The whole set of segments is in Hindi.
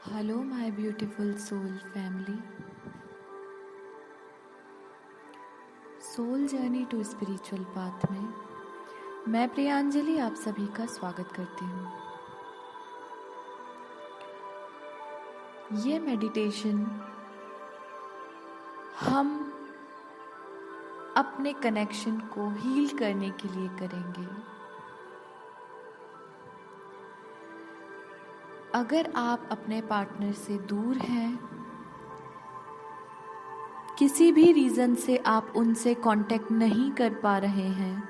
Hello my beautiful soul family. Soul journey to spiritual path में मैं प्रियांजलि आप सभी का स्वागत करती हूँ। ये मेडिटेशन हम अपने कनेक्शन को हील करने के लिए करेंगे। अगर आप अपने पार्टनर से दूर हैं, किसी भी रीज़न से आप उनसे कांटेक्ट नहीं कर पा रहे हैं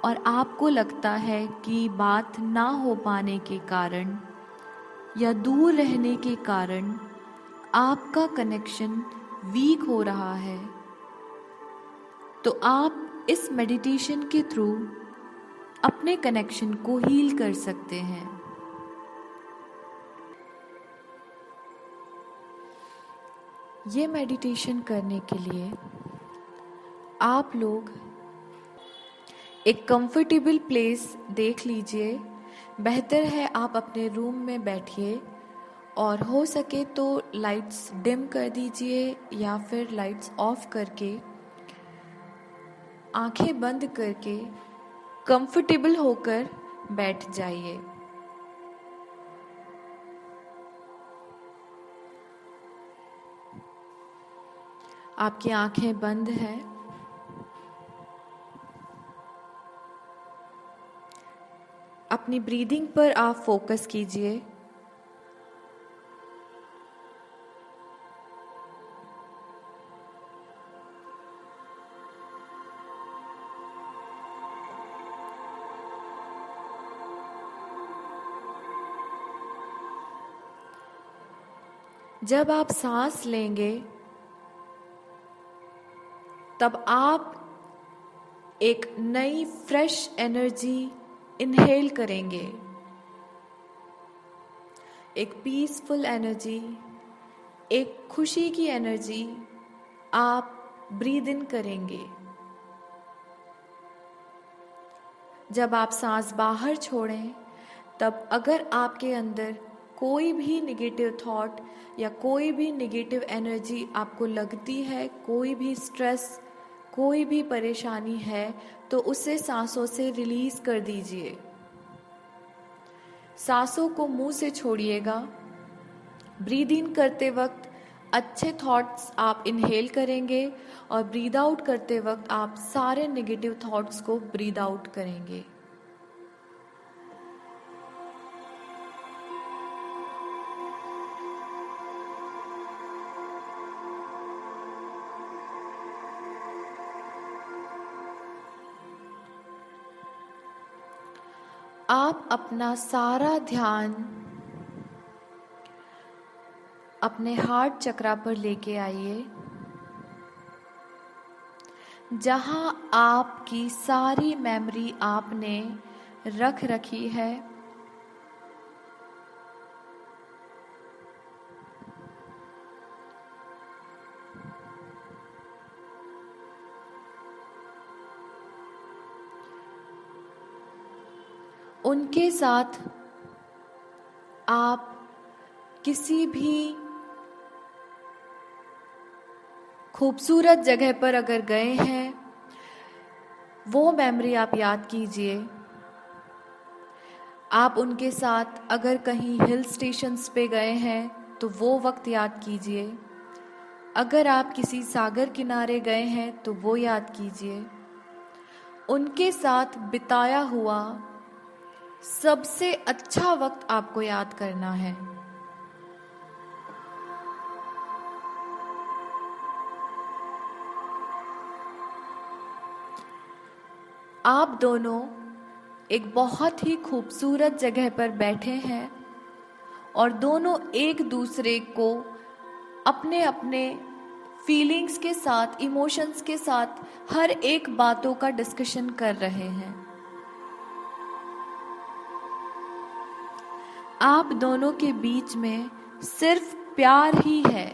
और आपको लगता है कि बात ना हो पाने के कारण या दूर रहने के कारण आपका कनेक्शन वीक हो रहा है, तो आप इस मेडिटेशन के थ्रू अपने कनेक्शन को हील कर सकते हैं। ये मेडिटेशन करने के लिए आप लोग एक कंफर्टेबल प्लेस देख लीजिए। बेहतर है आप अपने रूम में बैठिए और हो सके तो लाइट्स डिम कर दीजिए या फिर लाइट्स ऑफ करके आंखें बंद करके कंफर्टेबल होकर बैठ जाइए। आपकी आंखें बंद हैं। अपनी ब्रीदिंग पर आप फोकस कीजिए। जब आप सांस लेंगे तब आप एक नई फ्रेश एनर्जी इनहेल करेंगे, एक पीसफुल एनर्जी, एक खुशी की एनर्जी आप ब्रीद इन करेंगे। जब आप सांस बाहर छोड़ें तब अगर आपके अंदर कोई भी निगेटिव थॉट या कोई भी निगेटिव एनर्जी आपको लगती है, कोई भी स्ट्रेस, कोई भी परेशानी है, तो उसे सांसों से रिलीज कर दीजिए। सांसों को मुंह से छोड़िएगा। ब्रीद इन करते वक्त अच्छे थॉट्स आप इनहेल करेंगे और ब्रीद आउट करते वक्त आप सारे नेगेटिव थॉट्स को ब्रीद आउट करेंगे। आप अपना सारा ध्यान अपने हार्ट चक्रा पर लेके आइए, जहां आपकी सारी मेमोरी आपने रख रखी है। उनके साथ आप किसी भी खूबसूरत जगह पर अगर गए हैं, वो मेमोरी आप याद कीजिए। आप उनके साथ अगर कहीं हिल स्टेशंस पे गए हैं तो वो वक्त याद कीजिए। अगर आप किसी सागर किनारे गए हैं तो वो याद कीजिए। उनके साथ बिताया हुआ सबसे अच्छा वक्त आपको याद करना है। आप दोनों एक बहुत ही खूबसूरत जगह पर बैठे हैं और दोनों एक दूसरे को अपने अपने फीलिंग्स के साथ, इमोशंस के साथ हर एक बातों का डिस्कशन कर रहे हैं। आप दोनों के बीच में सिर्फ प्यार ही है।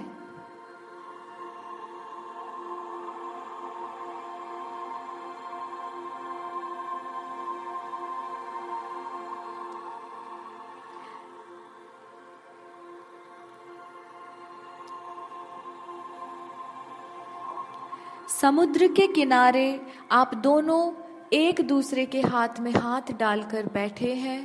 समुद्र के किनारे आप दोनों एक दूसरे के हाथ में हाथ डालकर बैठे हैं।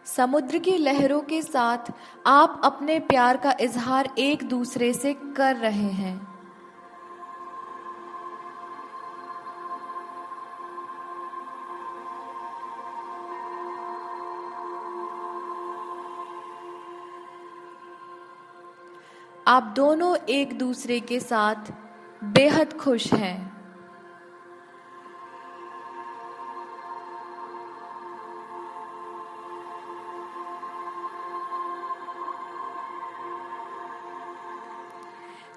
समुद्र की लहरों के साथ आप अपने प्यार का इजहार एक दूसरे से कर रहे हैं। आप दोनों एक दूसरे के साथ बेहद खुश हैं।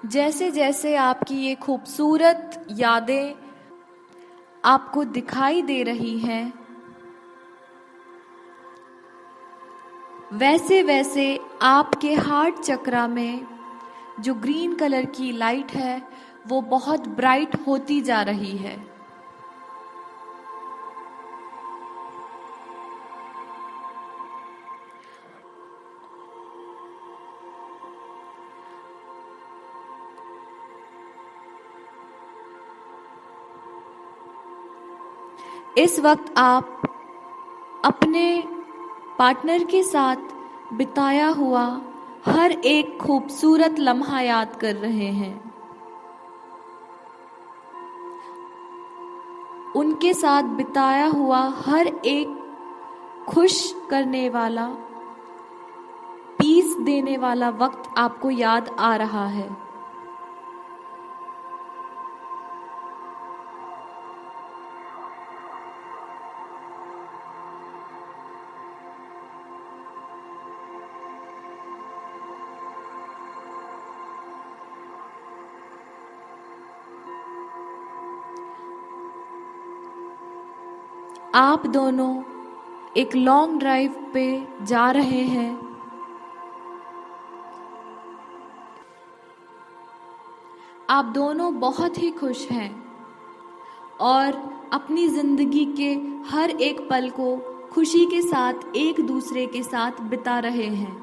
जैसे जैसे आपकी ये खूबसूरत यादें आपको दिखाई दे रही हैं, वैसे वैसे आपके हार्ट चक्रा में जो ग्रीन कलर की लाइट है वो बहुत ब्राइट होती जा रही है। इस वक्त आप अपने पार्टनर के साथ बिताया हुआ हर एक खूबसूरत लम्हा याद कर रहे हैं। उनके साथ बिताया हुआ हर एक खुश करने वाला, पीस देने वाला वक्त आपको याद आ रहा है। आप दोनों एक लॉन्ग ड्राइव पे जा रहे हैं। आप दोनों बहुत ही खुश हैं और अपनी जिंदगी के हर एक पल को खुशी के साथ एक दूसरे के साथ बिता रहे हैं।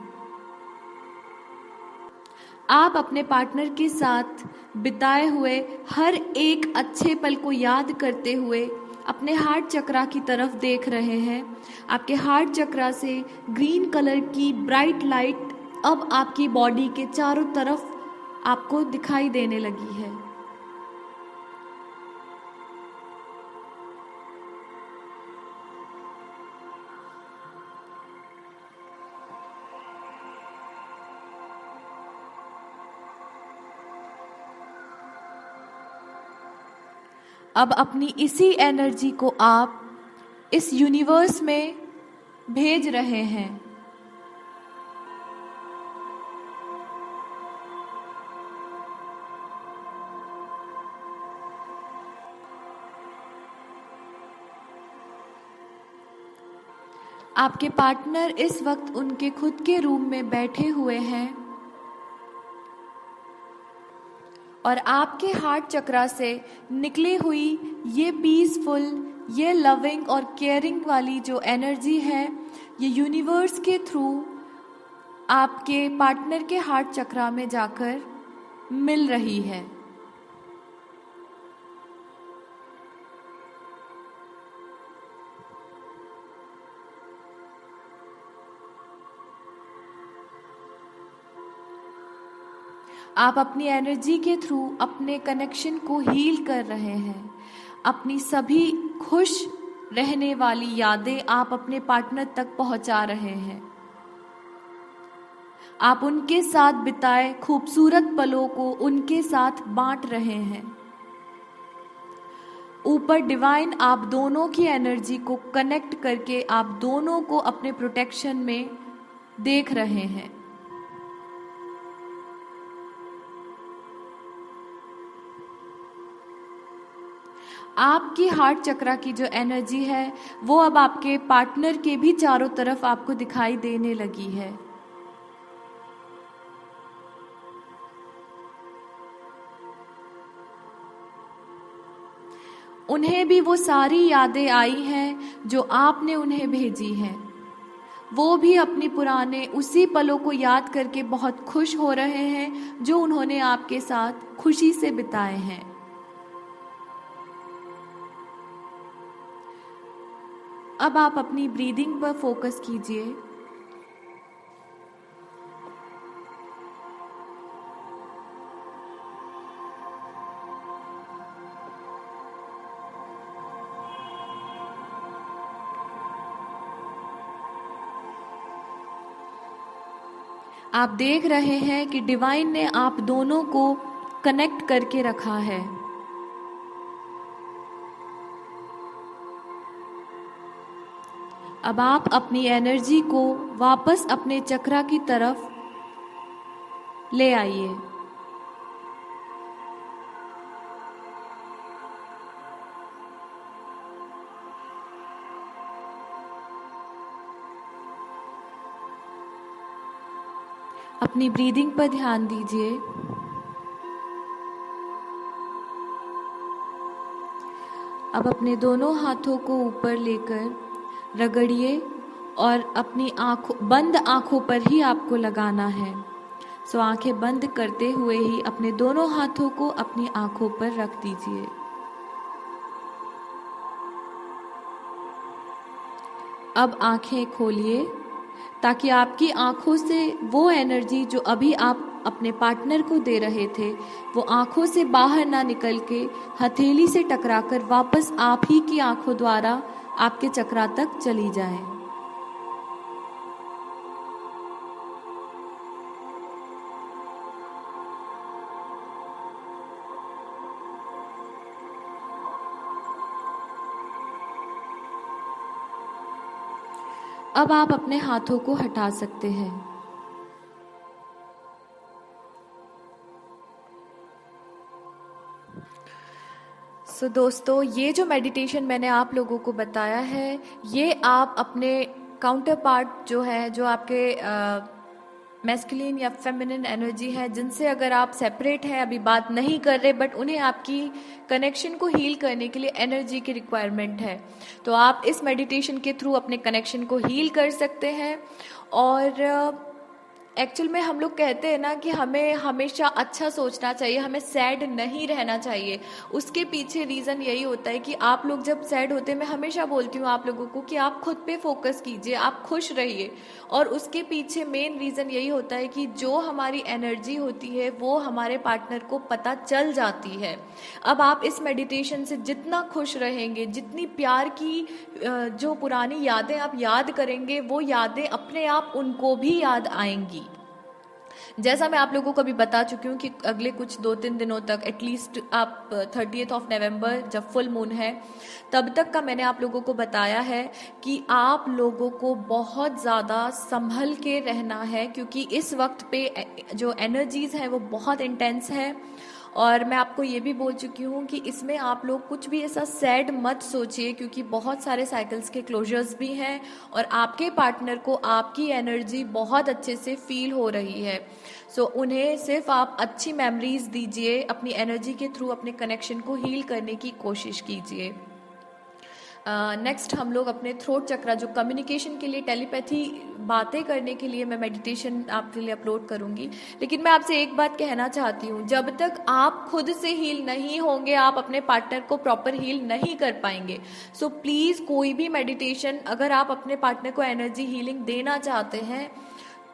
आप अपने पार्टनर के साथ बिताए हुए हर एक अच्छे पल को याद करते हुए अपने हार्ट चक्रा की तरफ देख रहे हैं। आपके हार्ट चक्रा से ग्रीन कलर की ब्राइट लाइट अब आपकी बॉडी के चारों तरफ आपको दिखाई देने लगी है। अब अपनी इसी एनर्जी को आप इस यूनिवर्स में भेज रहे हैं। आपके पार्टनर इस वक्त उनके खुद के रूम में बैठे हुए हैं और आपके हार्ट चक्रा से निकली हुई ये पीसफुल, ये लविंग और केयरिंग वाली जो एनर्जी है, ये यूनिवर्स के थ्रू आपके पार्टनर के हार्ट चक्रा में जाकर मिल रही है। आप अपनी एनर्जी के थ्रू अपने कनेक्शन को हील कर रहे हैं। अपनी सभी खुश रहने वाली यादें आप अपने पार्टनर तक पहुंचा रहे हैं। आप उनके साथ बिताए खूबसूरत पलों को उनके साथ बांट रहे हैं। ऊपर डिवाइन आप दोनों की एनर्जी को कनेक्ट करके आप दोनों को अपने प्रोटेक्शन में देख रहे हैं। आपकी हार्ट चक्रा की जो एनर्जी है वो अब आपके पार्टनर के भी चारों तरफ आपको दिखाई देने लगी है। उन्हें भी वो सारी यादें आई हैं जो आपने उन्हें भेजी हैं। वो भी अपनी पुराने उसी पलों को याद करके बहुत खुश हो रहे हैं जो उन्होंने आपके साथ खुशी से बिताए हैं। अब आप अपनी ब्रीदिंग पर फोकस कीजिए। आप देख रहे हैं कि डिवाइन ने आप दोनों को कनेक्ट करके रखा है। अब आप अपनी एनर्जी को वापस अपने चक्रा की तरफ ले आइए। अपनी ब्रीदिंग पर ध्यान दीजिए। अब अपने दोनों हाथों को ऊपर लेकर रगड़िए और अपनी बंद आंखों पर ही आपको लगाना है। सो आंखें बंद करते हुए ही अपने दोनों हाथों को अपनी आंखों पर रख दीजिए। अब आंखें खोलिए ताकि आपकी आंखों से वो एनर्जी जो अभी आप अपने पार्टनर को दे रहे थे वो आंखों से बाहर ना निकल के हथेली से टकराकर वापस आप ही की आंखों द्वारा आपके चक्रा तक चली जाए। अब आप अपने हाथों को हटा सकते हैं। दोस्तों, ये जो मेडिटेशन मैंने आप लोगों को बताया है, ये आप अपने काउंटर पार्ट जो है, जो आपके मैस्कुलिन या फेमिनिन एनर्जी है, जिनसे अगर आप सेपरेट हैं, अभी बात नहीं कर रहे, बट उन्हें आपकी कनेक्शन को हील करने के लिए एनर्जी की रिक्वायरमेंट है, तो आप इस मेडिटेशन के थ्रू अपने कनेक्शन को हील कर सकते हैं। और एक्चुअल में हम लोग कहते हैं ना कि हमें हमेशा अच्छा सोचना चाहिए, हमें सैड नहीं रहना चाहिए। उसके पीछे रीज़न यही होता है कि आप लोग जब सैड होते हैं, मैं हमेशा बोलती हूँ आप लोगों को कि आप खुद पे फोकस कीजिए, आप खुश रहिए। और उसके पीछे मेन रीज़न यही होता है कि जो हमारी एनर्जी होती है वो हमारे पार्टनर को पता चल जाती है। अब आप इस मेडिटेशन से जितना खुश रहेंगे, जितनी प्यार की जो पुरानी यादें आप याद करेंगे, वो यादें अपने आप उनको भी याद आएंगी। जैसा मैं आप लोगों को अभी बता चुकी हूँ कि अगले कुछ 2-3 दिनों तक, एटलीस्ट आप 30th of November जब फुल मून है तब तक का मैंने आप लोगों को बताया है कि आप लोगों को बहुत ज़्यादा संभल के रहना है, क्योंकि इस वक्त पे जो एनर्जीज हैं वो बहुत इंटेंस है। और मैं आपको ये भी बोल चुकी हूँ कि इसमें आप लोग कुछ भी ऐसा सैड मत सोचिए, क्योंकि बहुत सारे साइकिल्स के क्लोजर्स भी हैं और आपके पार्टनर को आपकी एनर्जी बहुत अच्छे से फील हो रही है। सो उन्हें सिर्फ आप अच्छी मेमोरीज दीजिए, अपनी एनर्जी के थ्रू अपने कनेक्शन को हील करने की कोशिश कीजिए। नेक्स्ट हम लोग अपने थ्रोट चक्रा, जो कम्युनिकेशन के लिए, टेलीपैथी बातें करने के लिए मैं मेडिटेशन आपके लिए अपलोड करूंगी। लेकिन मैं आपसे एक बात कहना चाहती हूँ, जब तक आप खुद से हील नहीं होंगे आप अपने पार्टनर को प्रॉपर हील नहीं कर पाएंगे। सो प्लीज़ कोई भी मेडिटेशन अगर आप अपने पार्टनर को एनर्जी हीलिंग देना चाहते हैं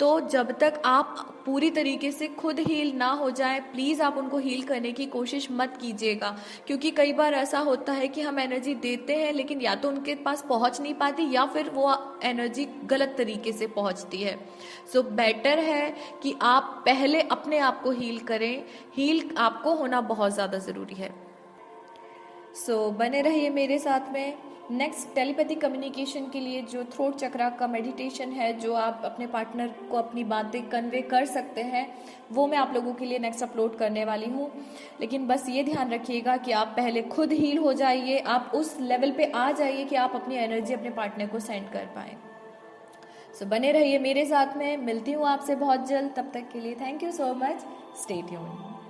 तो जब तक आप पूरी तरीके से खुद हील ना हो जाए, प्लीज़ आप उनको हील करने की कोशिश मत कीजिएगा। क्योंकि कई बार ऐसा होता है कि हम एनर्जी देते हैं लेकिन या तो उनके पास पहुंच नहीं पाती या फिर वो एनर्जी गलत तरीके से पहुंचती है। सो बेटर है कि आप पहले अपने आप को हील करें। हील आपको होना बहुत ज़्यादा ज़रूरी है। सो बने रहिए मेरे साथ में। नेक्स्ट टेलीपैथिक कम्युनिकेशन के लिए जो थ्रोट चक्रा का मेडिटेशन है, जो आप अपने पार्टनर को अपनी बातें कन्वे कर सकते हैं, वो मैं आप लोगों के लिए नेक्स्ट अपलोड करने वाली हूँ। लेकिन बस ये ध्यान रखिएगा कि आप पहले खुद हील हो जाइए, आप उस लेवल पे आ जाइए कि आप अपनी एनर्जी अपने पार्टनर को सेंड कर पाएँ। सो बने रहिए मेरे साथ में। मिलती हूँ आपसे बहुत जल्द। तब तक के लिए thank you so much. Stay tuned.